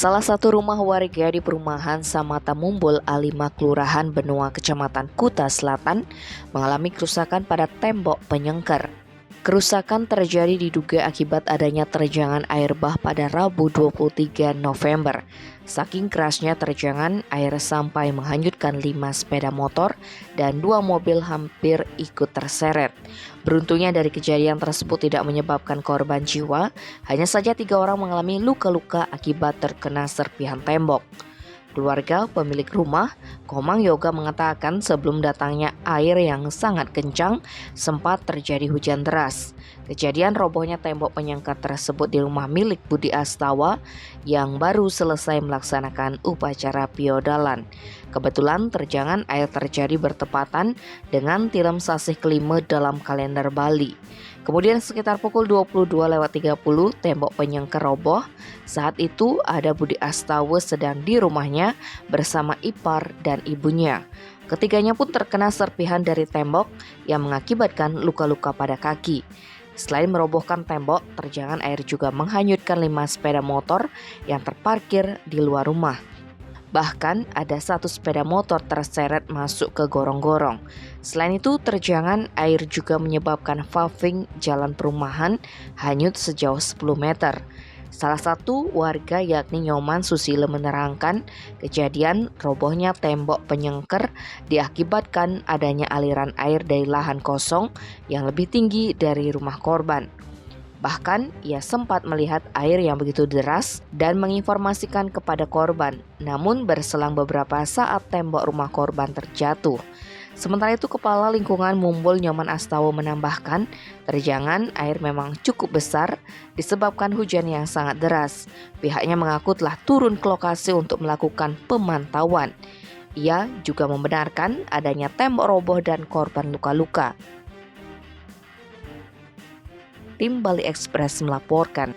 Salah satu rumah warga di perumahan Samata Mumbul A5 Kelurahan Benua Kecamatan Kuta Selatan mengalami kerusakan pada tembok penyengker. Kerusakan terjadi diduga akibat adanya terjangan air bah pada Rabu 23 November. Saking kerasnya terjangan, air sampai menghanyutkan 5 sepeda motor dan 2 mobil hampir ikut terseret. Beruntungnya dari kejadian tersebut tidak menyebabkan korban jiwa, hanya saja 3 orang mengalami luka-luka akibat terkena serpihan tembok. Keluarga pemilik rumah, Komang Yoga, mengatakan sebelum datangnya air yang sangat kencang, sempat terjadi hujan deras. Kejadian robohnya tembok penyangga tersebut di rumah milik Budi Astawa yang baru selesai melaksanakan upacara piodalan. Kebetulan terjangan air terjadi bertepatan dengan tilam sasih kelima dalam kalender Bali. Kemudian sekitar pukul 22.30 tembok penyangga roboh. Saat itu ada Budi Astawa sedang di rumahnya bersama ipar dan ibunya. Ketiganya pun terkena serpihan dari tembok yang mengakibatkan luka-luka pada kaki. Selain merobohkan tembok, terjangan air juga menghanyutkan 5 sepeda motor yang terparkir di luar rumah. Bahkan ada 1 sepeda motor terseret masuk ke gorong-gorong. Selain itu, terjangan air juga menyebabkan paving jalan perumahan hanyut sejauh 10 meter. Salah satu warga yakni Nyoman Susilo menerangkan kejadian robohnya tembok penyengker diakibatkan adanya aliran air dari lahan kosong yang lebih tinggi dari rumah korban. Bahkan ia sempat melihat air yang begitu deras dan menginformasikan kepada korban. Namun berselang beberapa saat tembok rumah korban terjatuh. Sementara itu Kepala Lingkungan Mumbul Nyoman Astawa menambahkan terjangan air memang cukup besar disebabkan hujan yang sangat deras. Pihaknya mengaku telah turun ke lokasi untuk melakukan pemantauan. Ia juga membenarkan adanya tembok roboh dan korban luka-luka. Tim Bali Express melaporkan.